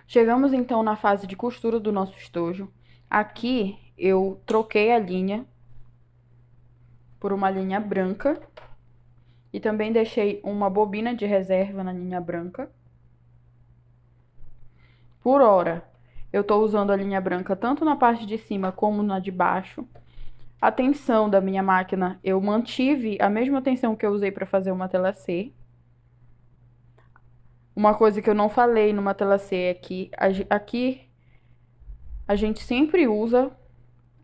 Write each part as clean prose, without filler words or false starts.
Chegamos então na fase de costura do nosso estojo. Aqui eu troquei a linha por uma linha branca e também deixei uma bobina de reserva na linha branca. Por hora, eu estou usando a linha branca tanto na parte de cima como na de baixo. A tensão da minha máquina, eu mantive a mesma tensão que eu usei para fazer uma tela C. Uma coisa que eu não falei numa tela C é que aqui a gente sempre usa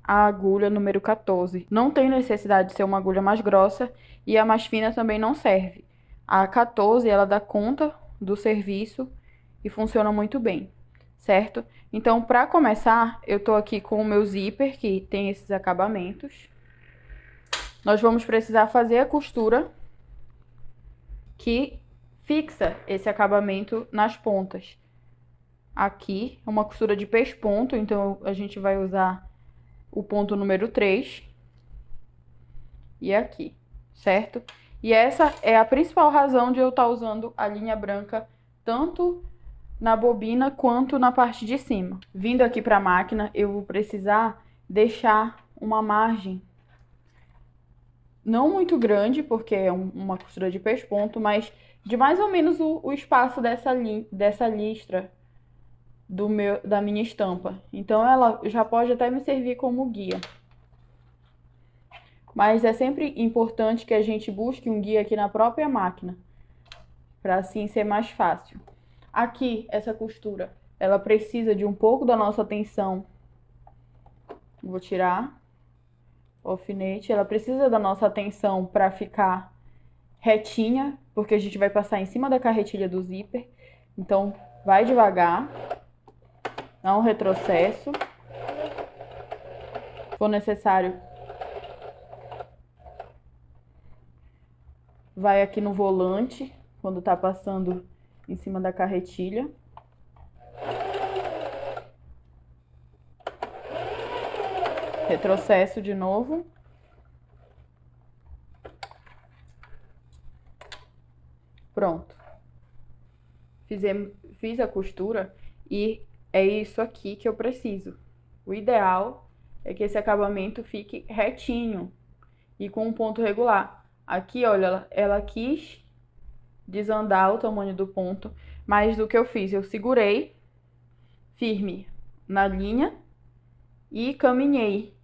a agulha número 14. Não tem necessidade de ser uma agulha mais grossa e a mais fina também não serve. A 14, ela dá conta do serviço e funciona muito bem, certo? Então, para começar, eu tô aqui com o meu zíper, que tem esses acabamentos. Nós vamos precisar fazer a costura que fixa esse acabamento nas pontas. Aqui é uma costura de pesponto, então a gente vai usar o ponto número 3 e aqui, certo? E essa é a principal razão de eu estar usando a linha branca tanto na bobina quanto na parte de cima. Vindo aqui para a máquina, eu vou precisar deixar uma margem não muito grande, porque é uma costura de pesponto, mas de mais ou menos o espaço dessa listra da minha estampa. Então ela já pode até me servir como guia. Mas é sempre importante que a gente busque um guia aqui na própria máquina, para assim ser mais fácil. Aqui, essa costura, ela precisa de um pouco da nossa atenção. Vou tirar o alfinete. Ela precisa da nossa atenção para ficar retinha, porque a gente vai passar em cima da carretilha do zíper. Então, vai devagar. Dá um retrocesso. Se for necessário, vai aqui no volante, quando tá passando em cima da carretilha. Retrocesso de novo. Pronto. Fiz a costura e é isso aqui que eu preciso. O ideal é que esse acabamento fique retinho e com um ponto regular. Aqui, olha, ela quis desandar o tamanho do ponto, mas o que eu fiz? Eu segurei firme na linha e caminhei.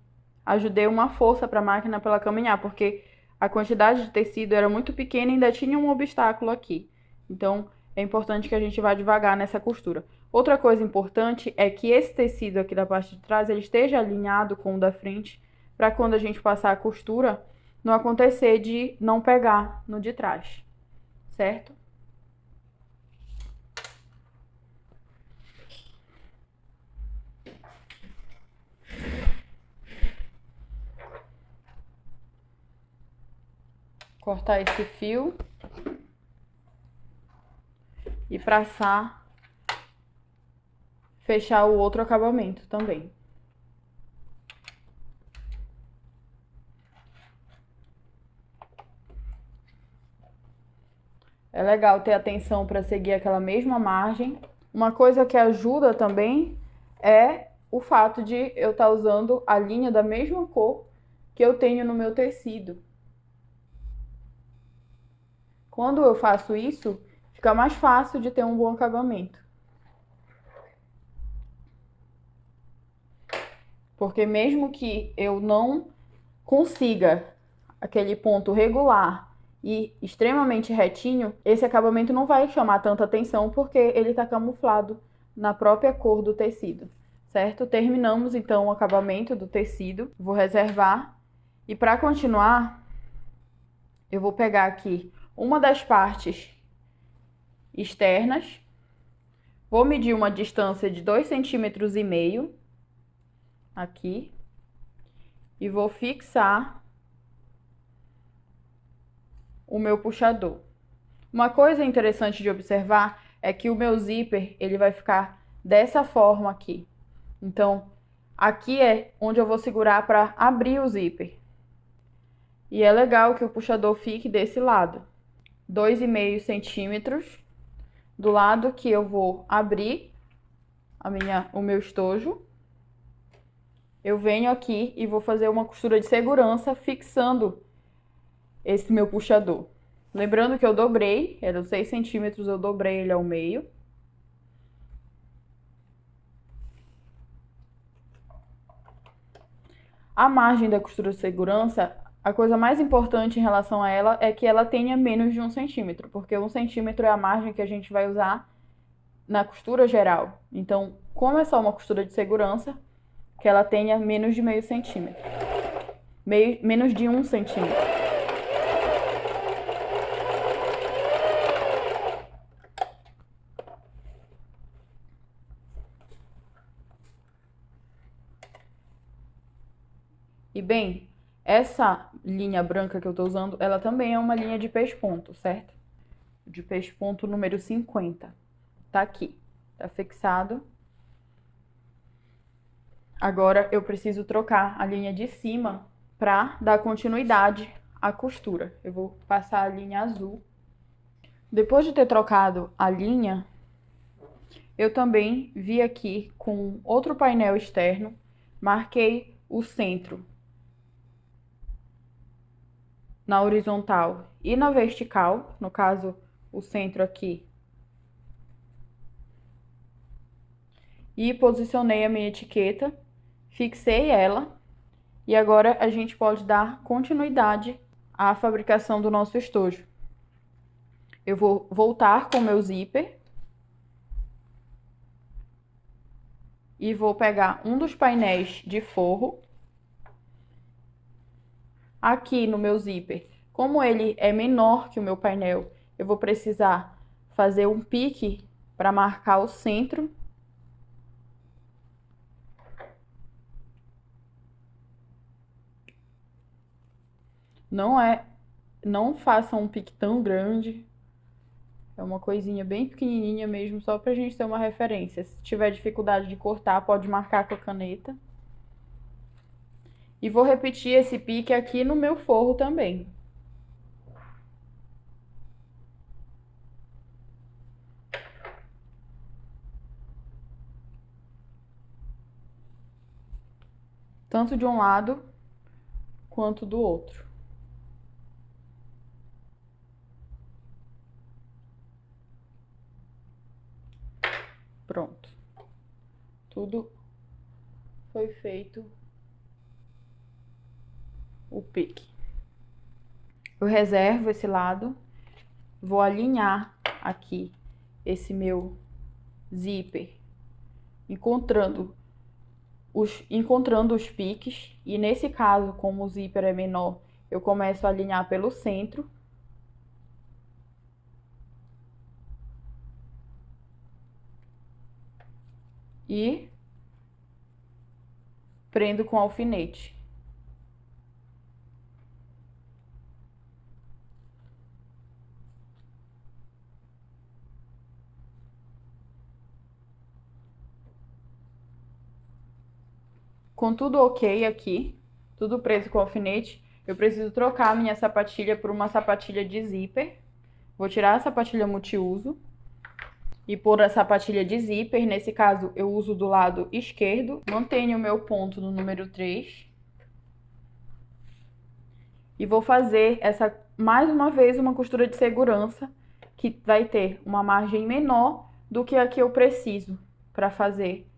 Ajudei uma força para a máquina para ela caminhar, porque a quantidade de tecido era muito pequena e ainda tinha um obstáculo aqui. Então, é importante que a gente vá devagar nessa costura. Outra coisa importante é que esse tecido aqui da parte de trás, ele esteja alinhado com o da frente, para quando a gente passar a costura, não acontecer de não pegar no de trás, certo? Cortar esse fio e passar, fechar o outro acabamento também. É legal ter atenção para seguir aquela mesma margem. Uma coisa que ajuda também é o fato de eu estar usando a linha da mesma cor que eu tenho no meu tecido. Quando eu faço isso, fica mais fácil de ter um bom acabamento. Porque mesmo que eu não consiga aquele ponto regular e extremamente retinho, esse acabamento não vai chamar tanta atenção porque ele está camuflado na própria cor do tecido, certo? Terminamos então o acabamento do tecido, vou reservar e para continuar, eu vou pegar aqui uma das partes externas, vou medir uma distância de 2,5 cm aqui e vou fixar o meu puxador. Uma coisa interessante de observar é que o meu zíper, ele vai ficar dessa forma aqui. Então, aqui é onde eu vou segurar para abrir o zíper. E é legal que o puxador fique desse lado. 2,5 centímetros do lado que eu vou abrir o meu estojo. Eu venho aqui e vou fazer uma costura de segurança fixando esse meu puxador. Lembrando que eu dobrei, eram 6 centímetros, eu dobrei ele ao meio. A margem da costura de segurança, a coisa mais importante em relação a ela é que ela tenha menos de 1 centímetro, porque 1 centímetro é a margem que a gente vai usar na costura geral. Então, como é só uma costura de segurança, que ela tenha menos de meio centímetro. Menos de 1 centímetro. E bem, essa linha branca que eu tô usando, ela também é uma linha de pesponto, certo? De pesponto número 50. Tá aqui, tá fixado. Agora eu preciso trocar a linha de cima para dar continuidade à costura. Eu vou passar a linha azul. Depois de ter trocado a linha, eu também vi aqui com outro painel externo, marquei o centro na horizontal e na vertical, no caso, o centro aqui. E posicionei a minha etiqueta, fixei ela e agora a gente pode dar continuidade à fabricação do nosso estojo. Eu vou voltar com o meu zíper e vou pegar um dos painéis de forro. Aqui no meu zíper, como ele é menor que o meu painel, eu vou precisar fazer um pique para marcar o centro. Não façam um pique tão grande. É uma coisinha bem pequenininha mesmo, só pra gente ter uma referência. Se tiver dificuldade de cortar, pode marcar com a caneta. E vou repetir esse pique aqui no meu forro também. Tanto de um lado quanto do outro. Pronto. Tudo foi feito o pique. Eu reservo esse lado, vou alinhar aqui esse meu zíper, encontrando os piques, e nesse caso, como o zíper é menor, eu começo a alinhar pelo centro. E prendo com alfinete. Com tudo ok aqui, tudo preso com alfinete, eu preciso trocar a minha sapatilha por uma sapatilha de zíper. Vou tirar a sapatilha multiuso e pôr a sapatilha de zíper. Nesse caso, eu uso do lado esquerdo. Mantenho o meu ponto no número 3. E vou fazer mais uma vez, uma costura de segurança, que vai ter uma margem menor do que a que eu preciso para fazer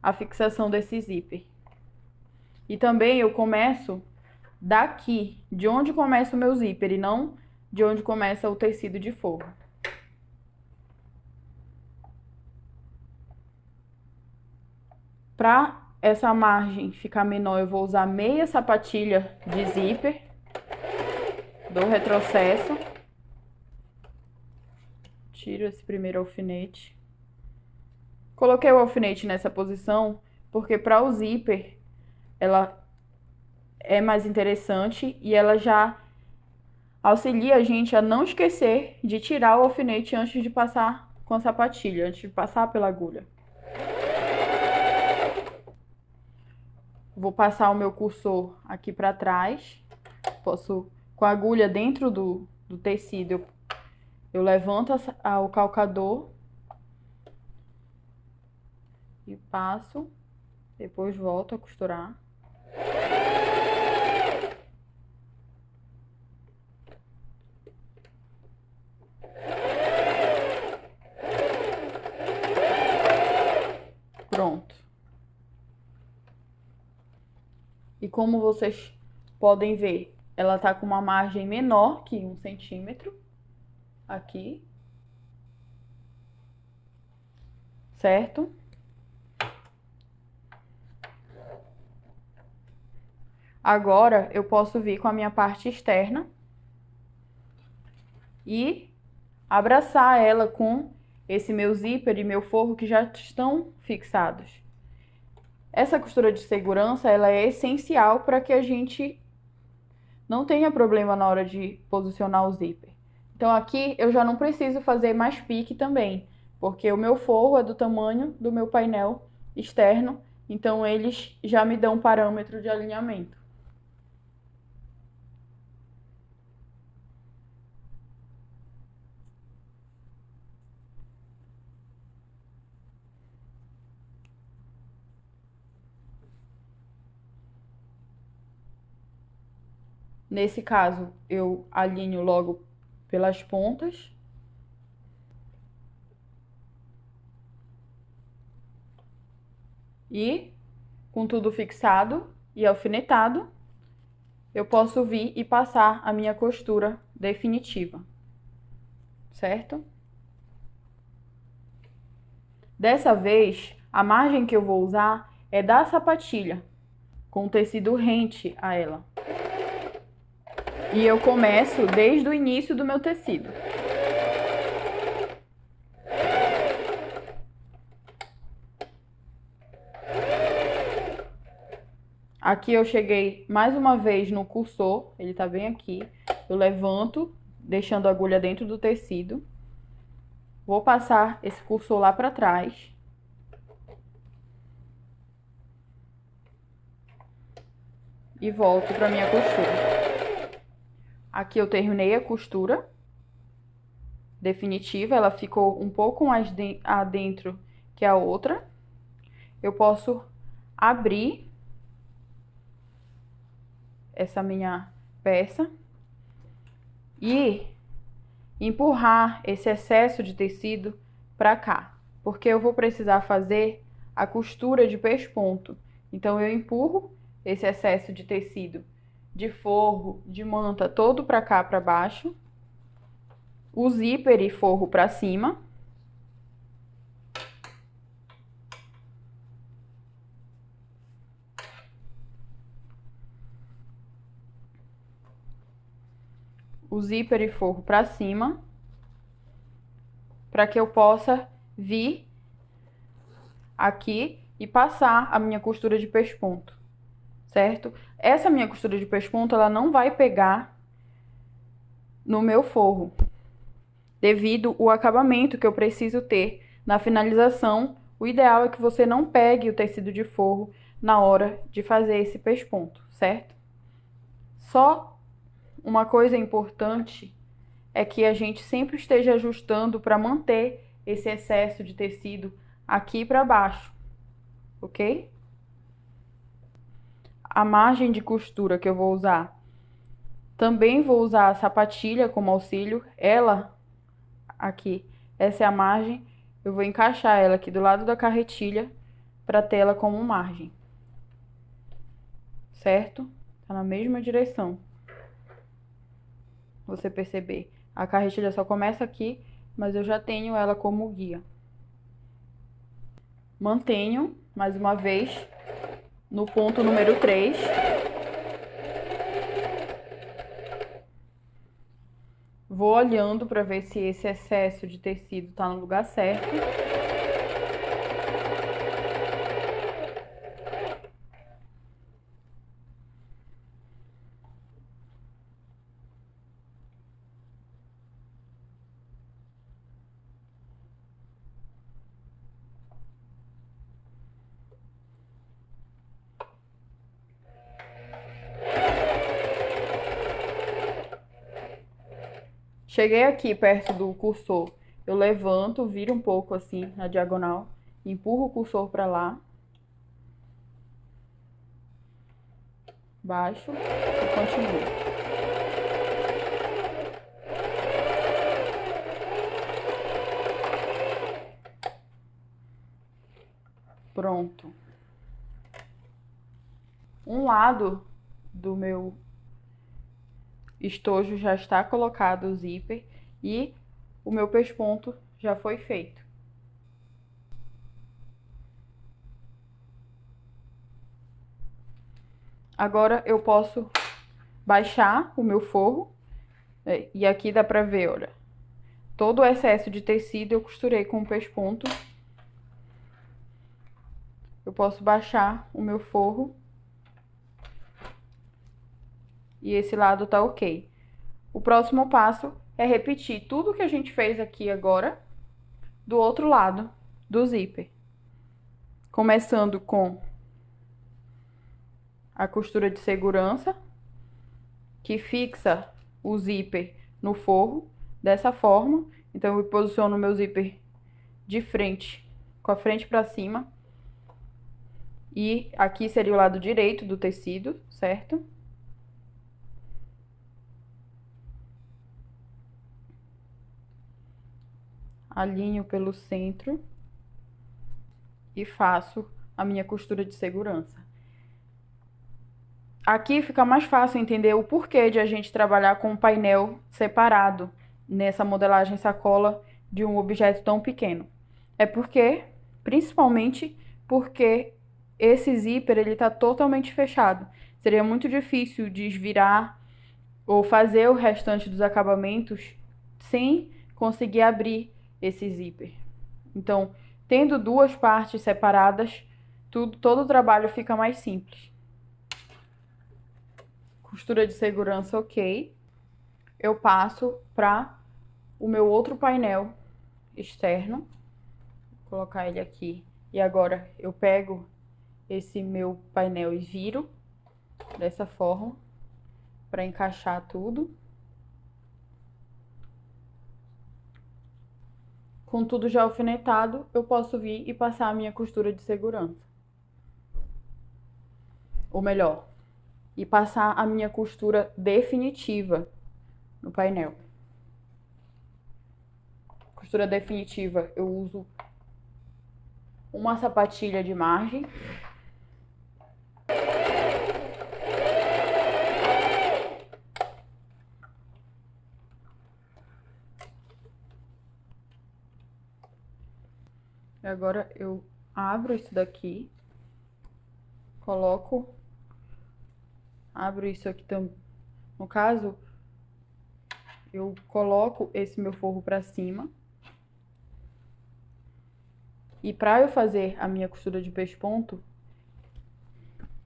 a fixação desse zíper. E também eu começo daqui, de onde começa o meu zíper, e não de onde começa o tecido de forro. Para essa margem ficar menor, eu vou usar meia sapatilha de zíper, dou retrocesso, tiro esse primeiro alfinete. Coloquei o alfinete nessa posição porque para o zíper ela é mais interessante e ela já auxilia a gente a não esquecer de tirar o alfinete antes de passar com a sapatilha, antes de passar pela agulha. Vou passar o meu cursor aqui para trás. Posso, com a agulha dentro do tecido, eu levanto o calcador e passo, depois volto a costurar. Pronto. E como vocês podem ver, ela tá com uma margem menor que 1 centímetro aqui, certo? Agora eu posso vir com a minha parte externa e abraçar ela com esse meu zíper e meu forro que já estão fixados. Essa costura de segurança, ela é essencial para que a gente não tenha problema na hora de posicionar o zíper. Então aqui eu já não preciso fazer mais pique também, porque o meu forro é do tamanho do meu painel externo, então eles já me dão um parâmetro de alinhamento. Nesse caso, eu alinho logo pelas pontas. E, com tudo fixado e alfinetado, eu posso vir e passar a minha costura definitiva, certo? Dessa vez, a margem que eu vou usar é da sapatilha, com tecido rente a ela. E eu começo desde o início do meu tecido. Aqui eu cheguei mais uma vez no cursor, ele tá bem aqui. Eu levanto, deixando a agulha dentro do tecido. Vou passar esse cursor lá pra trás. E volto pra minha costura. Aqui eu terminei a costura definitiva, ela ficou um pouco mais adentro que a outra. Eu posso abrir essa minha peça e empurrar esse excesso de tecido para cá, porque eu vou precisar fazer a costura de pesponto. Então eu empurro esse excesso de tecido de forro, de manta, todo para cá, para baixo. O zíper e forro para cima. O zíper e forro para cima. Para que eu possa vir aqui e passar a minha costura de pesponto, certo? Essa minha costura de pesponto, ela não vai pegar no meu forro, devido ao acabamento que eu preciso ter na finalização. O ideal é que você não pegue o tecido de forro na hora de fazer esse pesponto, certo? Só uma coisa importante é que a gente sempre esteja ajustando para manter esse excesso de tecido aqui para baixo, ok? A margem de costura que eu vou usar, também vou usar a sapatilha como auxílio. Ela aqui, essa é a margem, eu vou encaixar ela aqui do lado da carretilha para ter ela como margem, certo? Tá na mesma direção. Você perceber, a carretilha só começa aqui, mas eu já tenho ela como guia. Mantenho, mais uma vez, no ponto número 3. Vou olhando para ver se esse excesso de tecido tá no lugar certo. Cheguei aqui perto do cursor, eu levanto, viro um pouco assim na diagonal empurro o cursor para lá, baixo e continuo. Pronto. Um lado do meu estojo já está colocado o zíper e o meu pesponto já foi feito. Agora eu posso baixar o meu forro e aqui dá pra ver, olha, todo o excesso de tecido eu costurei com o pesponto. Eu posso baixar o meu forro e esse lado tá ok. O próximo passo é repetir tudo que a gente fez aqui agora do outro lado do zíper. Começando com a costura de segurança, que fixa o zíper no forro, dessa forma. Então, eu posiciono o meu zíper de frente, com a frente para cima. E aqui seria o lado direito do tecido, certo? Alinho pelo centro e faço a minha costura de segurança. Aqui fica mais fácil entender o porquê de a gente trabalhar com um painel separado nessa modelagem sacola de um objeto tão pequeno. É porque, principalmente porque esse zíper ele está totalmente fechado. Seria muito difícil desvirar ou fazer o restante dos acabamentos sem conseguir abrir esse zíper. Então, tendo duas partes separadas, todo o trabalho fica mais simples. Costura de segurança ok. Eu passo para o meu outro painel externo. Vou colocar ele aqui. E agora eu pego esse meu painel e viro dessa forma para encaixar tudo. Com tudo já alfinetado, eu posso vir e passar a minha costura de segurança. Ou melhor, e passar a minha costura definitiva no painel. Costura definitiva, eu uso uma sapatilha de margem. E agora eu abro isso daqui, abro isso aqui também. No caso, eu coloco esse meu forro pra cima. E para eu fazer a minha costura de pesponto,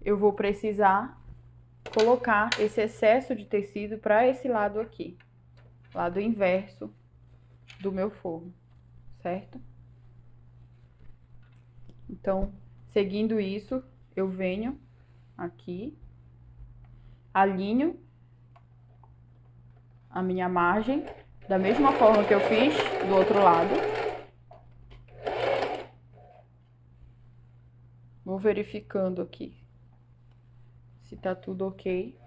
eu vou precisar colocar esse excesso de tecido para esse lado aqui, lado inverso do meu forro, certo? Então, seguindo isso, eu venho aqui, alinho a minha margem da mesma forma que eu fiz do outro lado. Vou verificando aqui se tá tudo ok.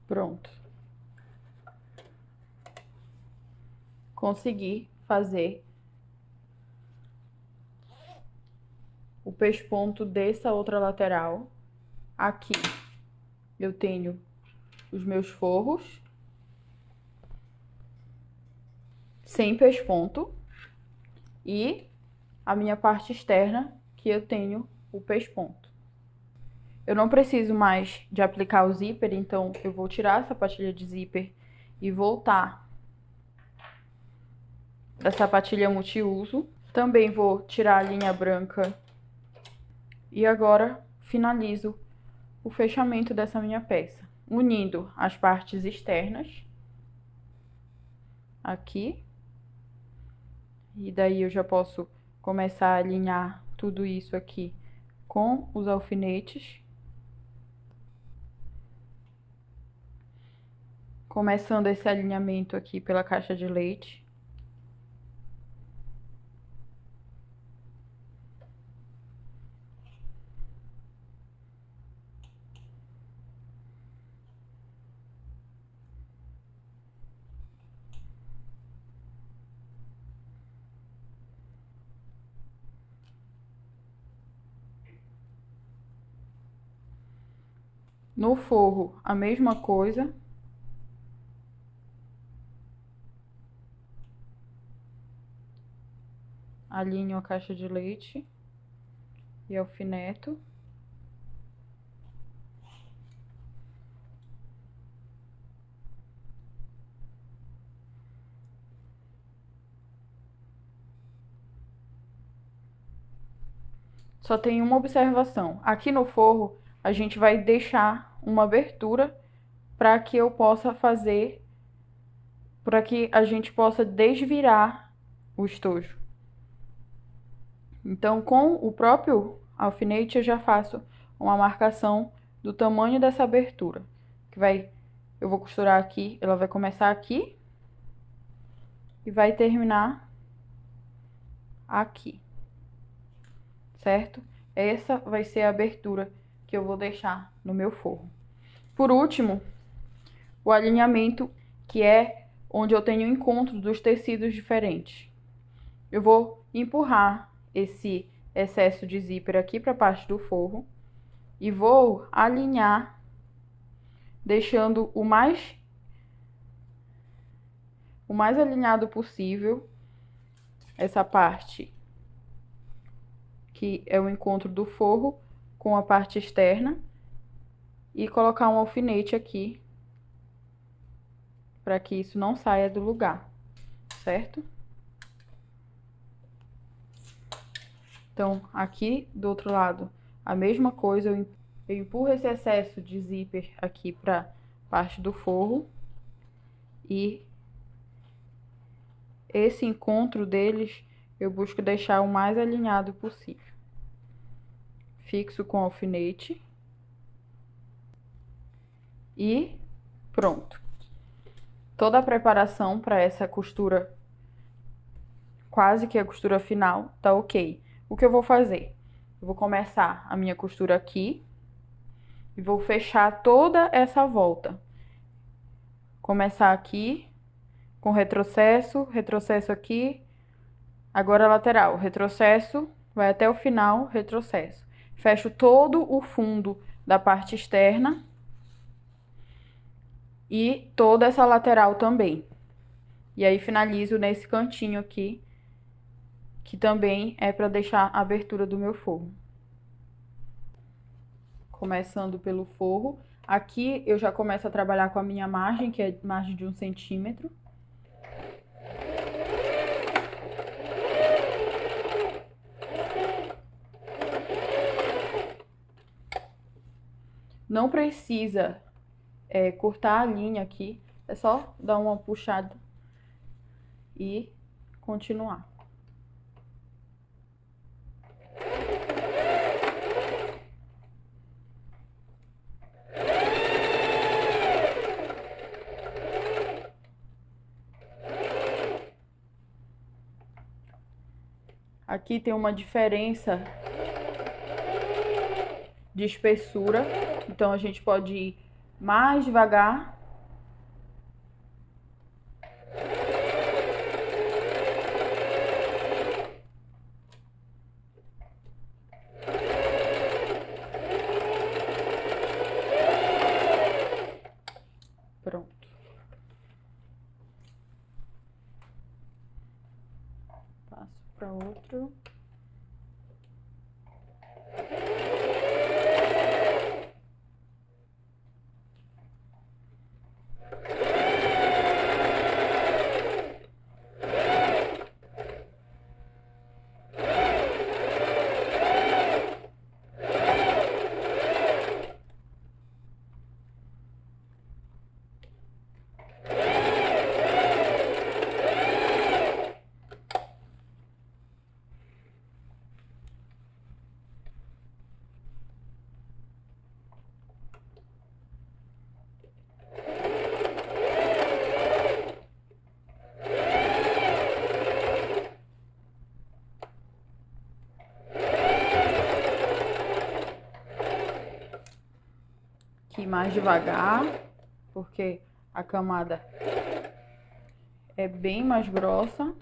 Pronto. Consegui fazer o pesponto dessa outra lateral. Aqui eu tenho os meus forros sem pesponto e a minha parte externa que eu tenho o pesponto. Eu não preciso mais de aplicar o zíper, então eu vou tirar a sapatilha de zíper e voltar da sapatilha multiuso. Também vou tirar a linha branca e agora finalizo o fechamento dessa minha peça, unindo as partes externas aqui. E daí eu já posso começar a alinhar tudo isso aqui com os alfinetes. Começando esse alinhamento aqui pela caixa de leite. No forro, a mesma coisa. Alinho a caixa de leite e alfineto. Só tem uma observação. Aqui no forro, a gente vai deixar uma abertura para que eu possa fazer, para que a gente possa desvirar o estojo. Então, com o próprio alfinete, eu já faço uma marcação do tamanho dessa abertura. Eu vou costurar aqui, ela vai começar aqui e vai terminar aqui, certo? Essa vai ser a abertura que eu vou deixar no meu forro. Por último, o alinhamento, que é onde eu tenho o encontro dos tecidos diferentes. Eu vou empurrar esse excesso de zíper aqui para a parte do forro e vou alinhar, deixando o mais alinhado possível essa parte que é o encontro do forro com a parte externa e colocar um alfinete aqui para que isso não saia do lugar, certo? Então, aqui do outro lado, a mesma coisa, eu empurro esse excesso de zíper aqui para parte do forro e esse encontro deles eu busco deixar o mais alinhado possível. Fixo com alfinete e pronto. Toda a preparação para essa costura, quase que a costura final, tá ok. O que eu vou fazer? Eu vou começar a minha costura aqui e vou fechar toda essa volta. Começar aqui com retrocesso, retrocesso aqui, agora lateral, retrocesso, vai até o final, retrocesso. Fecho todo o fundo da parte externa e toda essa lateral também. E aí finalizo nesse cantinho aqui, que também é para deixar a abertura do meu forro. Começando pelo forro, aqui eu já começo a trabalhar com a minha margem, que é margem de 1 centímetro. Não precisa cortar a linha aqui, é só dar uma puxada e continuar. Aqui tem uma diferença de espessura, então a gente pode ir mais devagar. Pronto. Passo para outro. aqui mais devagar, porque a camada é bem mais grossa.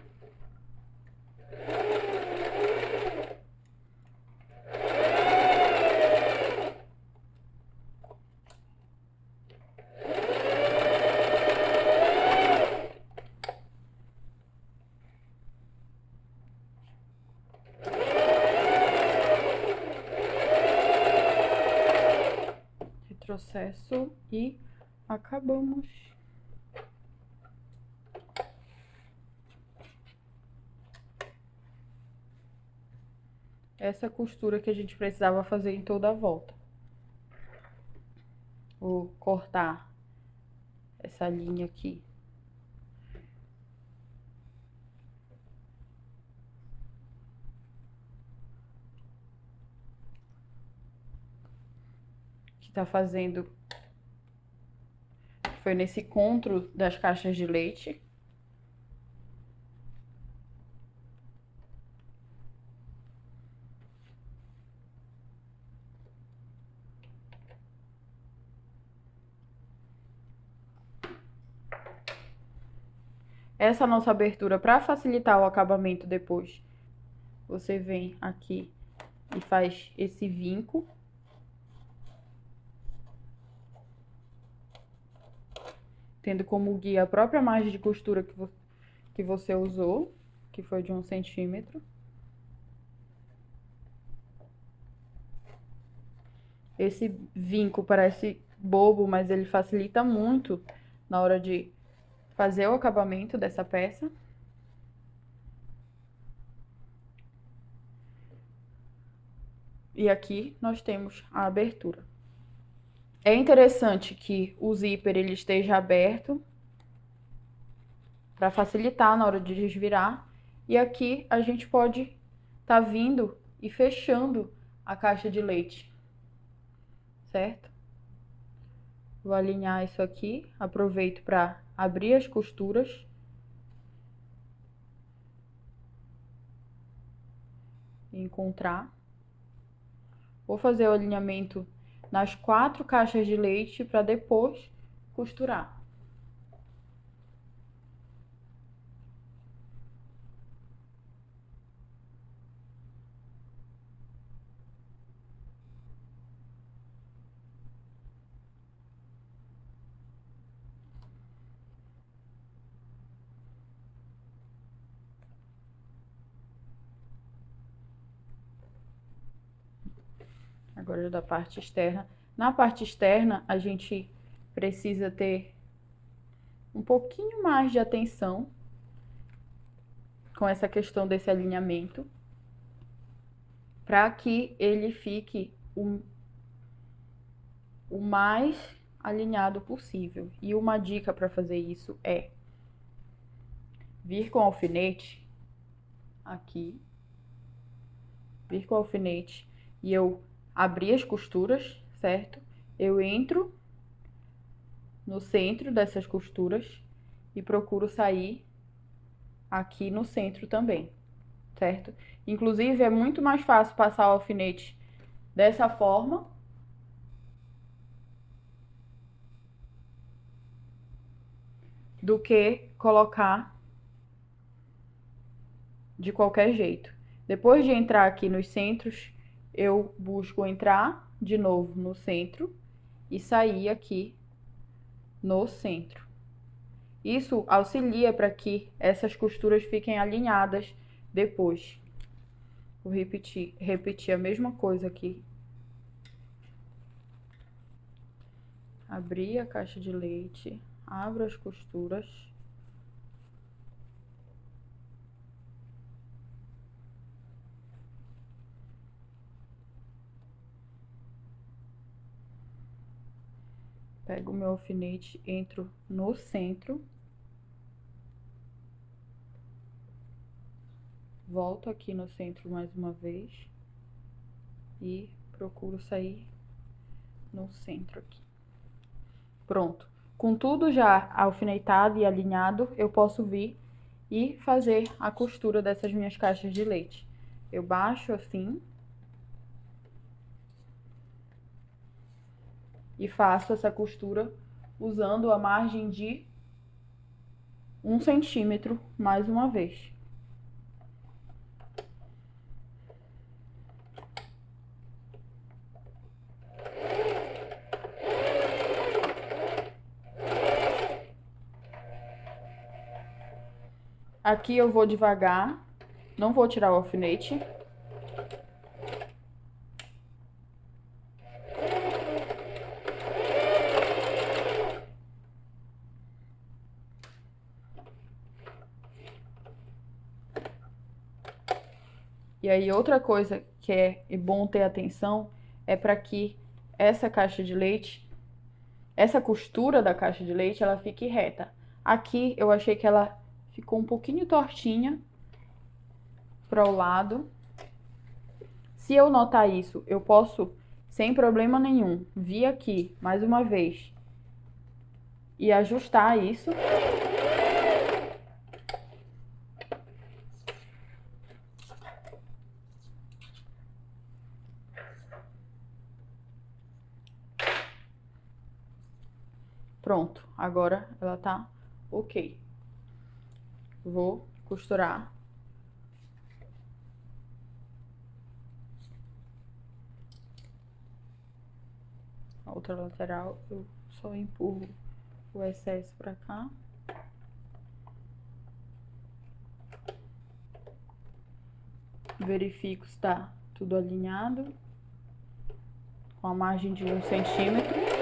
Retrocesso e acabamos. Essa costura que a gente precisava fazer em toda a volta. Vou cortar essa linha aqui. Que tá fazendo... Foi nesse encontro das caixas de leite. Essa nossa abertura, para facilitar o acabamento depois, você vem aqui e faz esse vinco. Tendo como guia a própria margem de costura que você usou, que foi de 1 centímetro. Esse vinco parece bobo, mas ele facilita muito na hora de fazer o acabamento dessa peça. E aqui nós temos a abertura. É interessante que o zíper ele esteja aberto para facilitar na hora de desvirar. E aqui a gente pode tá vindo e fechando a caixa de leite, certo? Vou alinhar isso aqui, aproveito para abrir as costuras. E encontrar. Vou fazer o alinhamento nas 4 caixas de leite para depois costurar. Agora da parte externa. Na parte externa, a gente precisa ter um pouquinho mais de atenção com essa questão desse alinhamento, para que ele fique o mais alinhado possível. E uma dica para fazer isso é vir com o alfinete aqui, vir com o alfinete e eu abrir as costuras, certo? Eu entro no centro dessas costuras e procuro sair aqui no centro também, certo? Inclusive, é muito mais fácil passar o alfinete dessa forma do que colocar de qualquer jeito. Depois de entrar aqui nos centros, eu busco entrar de novo no centro e sair aqui no centro. Isso auxilia para que essas costuras fiquem alinhadas depois. Vou repetir a mesma coisa aqui. Abrir a caixa de leite, abro as costuras. Pego o meu alfinete, entro no centro. Volto aqui no centro mais uma vez. E procuro sair no centro aqui. Pronto. Com tudo já alfinetado e alinhado, eu posso vir e fazer a costura dessas minhas caixas de leite. Eu baixo assim. e faço essa costura usando a margem de 1 centímetro mais uma vez. Aqui eu vou devagar, não vou tirar o alfinete. E aí, outra coisa que é bom ter atenção é para que essa caixa de leite, essa costura da caixa de leite, ela fique reta. Aqui eu achei que ela ficou um pouquinho tortinha para o lado. Se eu notar isso, eu posso, sem problema nenhum, vir aqui mais uma vez e ajustar isso. Pronto, agora ela tá ok. Vou costurar. A outra lateral eu só empurro o excesso pra cá. Verifico se tá tudo alinhado. Com a margem de 1 centímetro.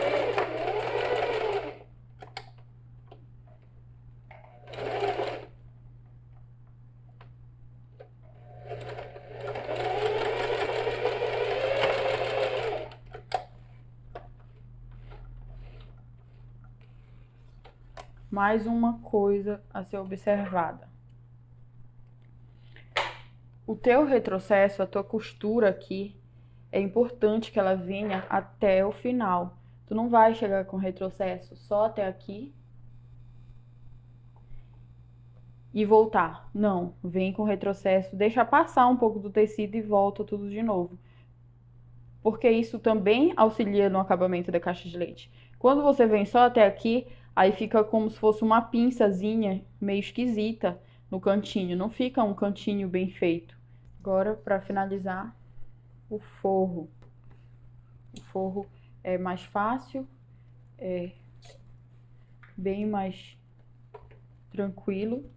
Mais uma coisa a ser observada. O teu retrocesso, a tua costura aqui, é importante que ela venha até o final. Tu não vai chegar com retrocesso só até aqui e voltar. Não, vem com retrocesso, deixa passar um pouco do tecido e volta tudo de novo. Porque isso também auxilia no acabamento da caixa de leite. Quando você vem só até aqui, aí fica como se fosse uma pinçazinha meio esquisita no cantinho. Não fica um cantinho bem feito. Agora, para finalizar, o forro. O forro é mais fácil, é bem mais tranquilo.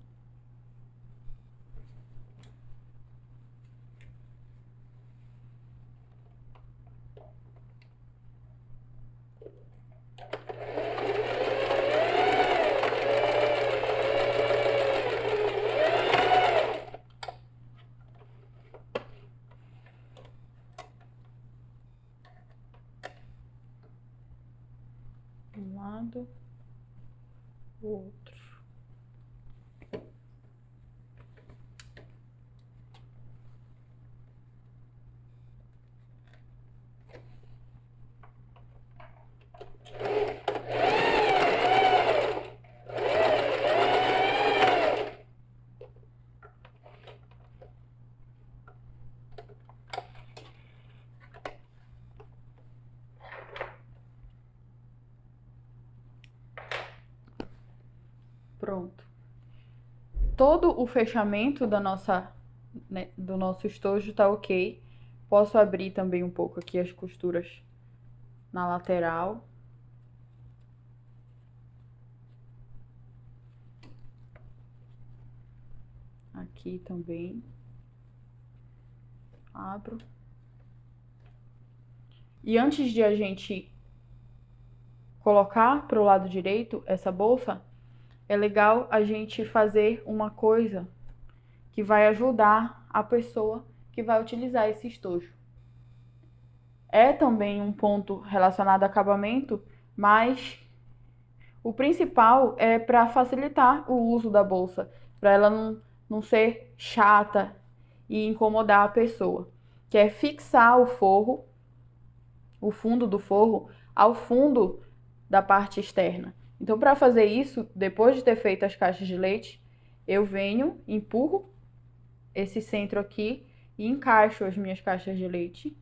Um lado, o outro. Pronto. Todo o fechamento da nossa, né, do nosso estojo tá ok. Posso abrir também um pouco aqui as costuras na lateral. Aqui também. Abro. E antes de a gente colocar pro lado direito essa bolsa, é legal a gente fazer uma coisa que vai ajudar a pessoa que vai utilizar esse estojo. É também um ponto relacionado a acabamento, mas o principal é para facilitar o uso da bolsa, para ela não ser chata e incomodar a pessoa. Que é fixar o forro, o fundo do forro, ao fundo da parte externa. Então, para fazer isso, depois de ter feito as caixas de leite, eu venho, empurro esse centro aqui e encaixo as minhas caixas de leite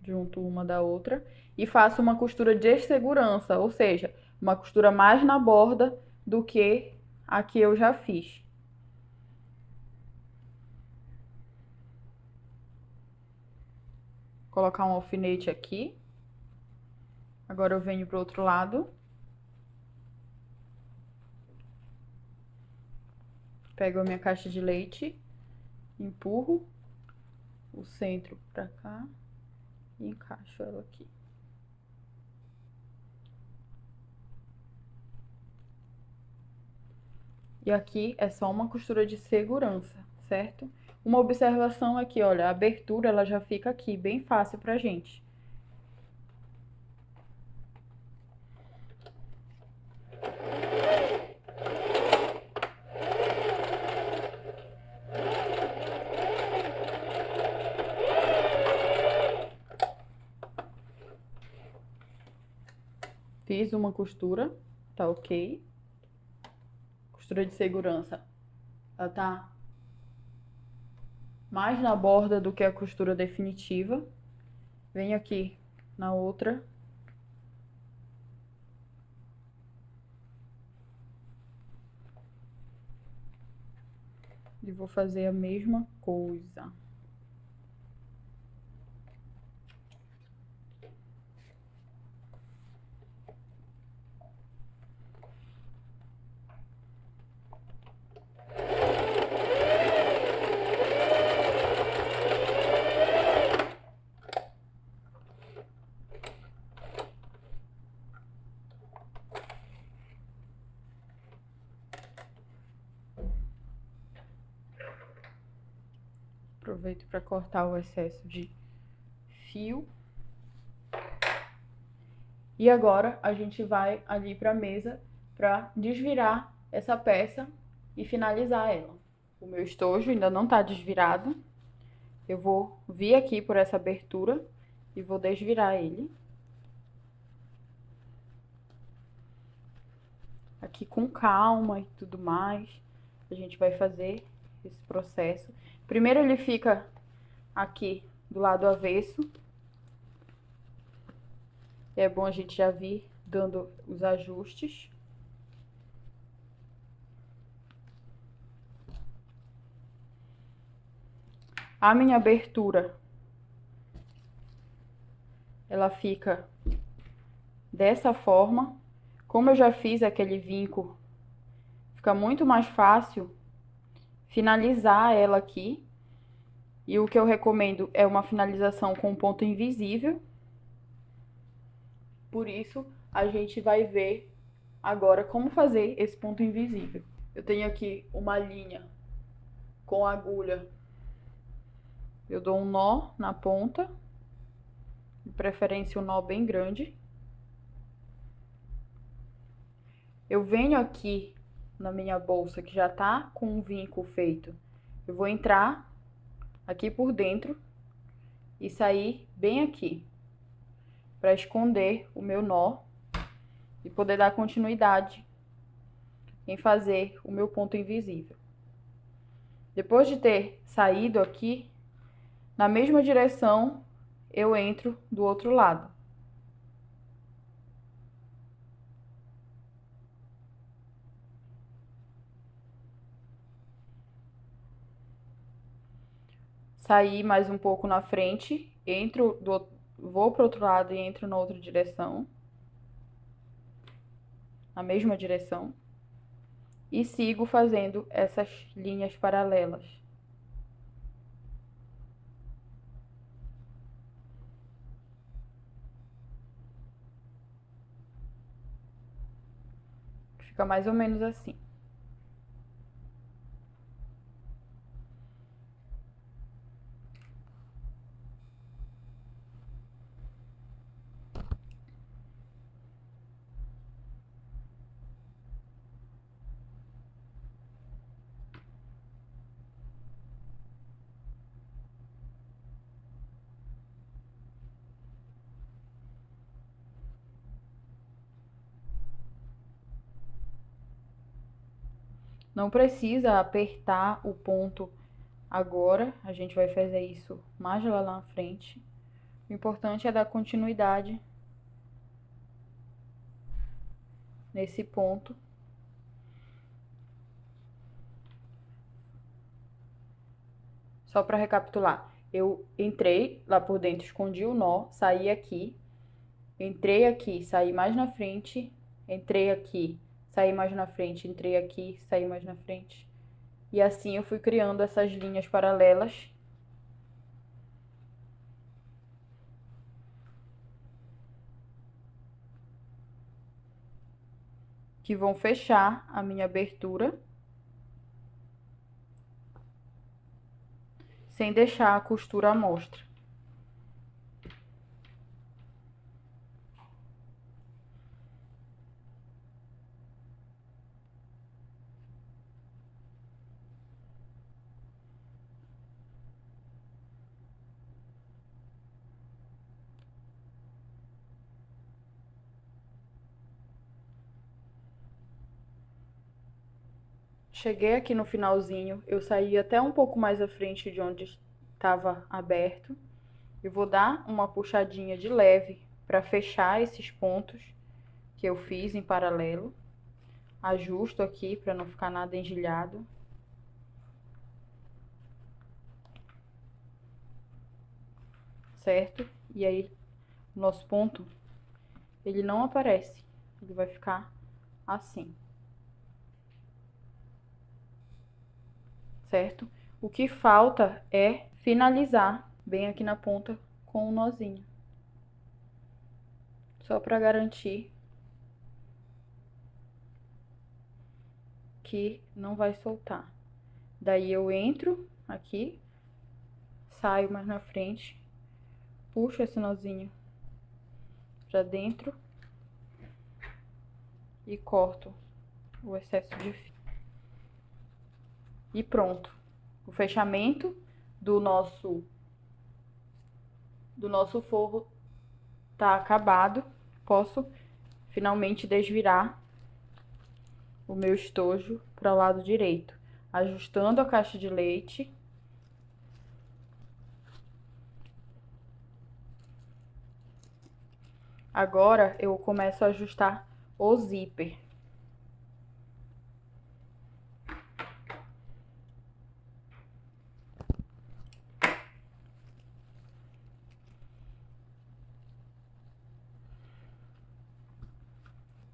junto uma da outra e faço uma costura de segurança, ou seja, uma costura mais na borda do que a que eu já fiz. Vou colocar um alfinete aqui. Agora eu venho pro outro lado. Pego a minha caixa de leite, empurro o centro pra cá e encaixo ela aqui. E aqui é só uma costura de segurança, certo? Uma observação aqui, olha, a abertura ela já fica aqui, bem fácil pra gente. Fiz uma costura, tá ok. Costura de segurança, ela tá mais na borda do que a costura definitiva. Venho aqui na outra. E vou fazer a mesma coisa. Aproveito para cortar o excesso de fio. E agora a gente vai ali para a mesa para desvirar essa peça e finalizar ela. O meu estojo ainda não tá desvirado. Eu vou vir aqui por essa abertura e vou desvirar ele. Aqui com calma e tudo mais, a gente vai fazer esse processo. Primeiro ele fica aqui do lado avesso. É bom a gente já vir dando os ajustes. A minha abertura, ela fica dessa forma. Como eu já fiz aquele vinco, fica muito mais fácil finalizar ela aqui. E o que eu recomendo é uma finalização com ponto invisível. Por isso, a gente vai ver agora como fazer esse ponto invisível. Eu tenho aqui uma linha com agulha. Eu dou um nó na ponta, de preferência um nó bem grande. Eu venho aqui na minha bolsa que já tá com um vinco feito. Eu vou entrar aqui por dentro e sair bem aqui, para esconder o meu nó e poder dar continuidade em fazer o meu ponto invisível. Depois de ter saído aqui, na mesma direção, eu entro do outro lado. Saí mais um pouco na frente, vou para o outro lado e entro na outra direção. Na mesma direção. E sigo fazendo essas linhas paralelas. Fica mais ou menos assim. Não precisa apertar o ponto agora, a gente vai fazer isso mais lá na frente. O importante é dar continuidade nesse ponto. Só para recapitular, eu entrei lá por dentro, escondi o nó, saí aqui, entrei aqui, saí mais na frente, entrei aqui, saí mais na frente, entrei aqui, saí mais na frente. E assim eu fui criando essas linhas paralelas. Que vão fechar a minha abertura. Sem deixar a costura à mostra. Cheguei aqui no finalzinho, eu saí até um pouco mais à frente de onde estava aberto. Eu vou dar uma puxadinha de leve para fechar esses pontos que eu fiz em paralelo. Ajusto aqui para não ficar nada engelhado. Certo? E aí, o nosso ponto, ele não aparece. Ele vai ficar assim. Certo? O que falta é finalizar bem aqui na ponta com um nozinho. Só para garantir que não vai soltar. Daí eu entro aqui, saio mais na frente, puxo esse nozinho pra dentro e corto o excesso de fio. E pronto. O fechamento do nosso forro tá acabado. Posso finalmente desvirar o meu estojo para o lado direito, ajustando a caixa de leite. Agora eu começo a ajustar o zíper.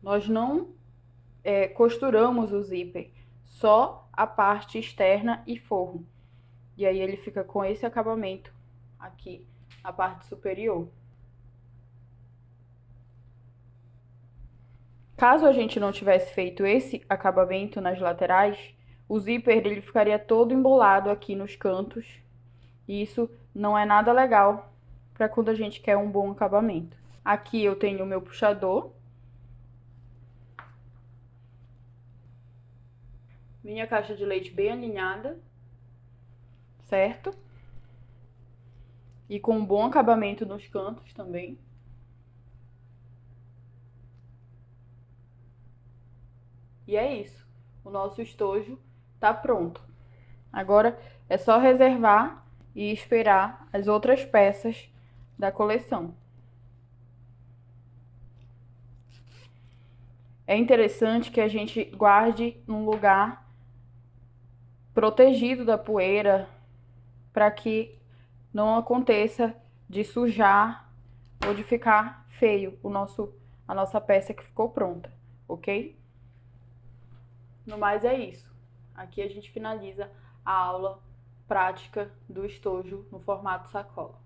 Nós não costuramos o zíper, só a parte externa e forro. E aí ele fica com esse acabamento aqui, a parte superior. Caso a gente não tivesse feito esse acabamento nas laterais, o zíper ele ficaria todo embolado aqui nos cantos. E isso não é nada legal para quando a gente quer um bom acabamento. Aqui eu tenho o meu puxador. Minha caixa de leite bem alinhada, certo? E com um bom acabamento nos cantos também. E é isso. O nosso estojo tá pronto. Agora é só reservar e esperar as outras peças da coleção. É interessante que a gente guarde num lugar protegido da poeira, para que não aconteça de sujar ou de ficar feio a nossa peça que ficou pronta, ok? No mais é isso. Aqui a gente finaliza a aula prática do estojo no formato sacola.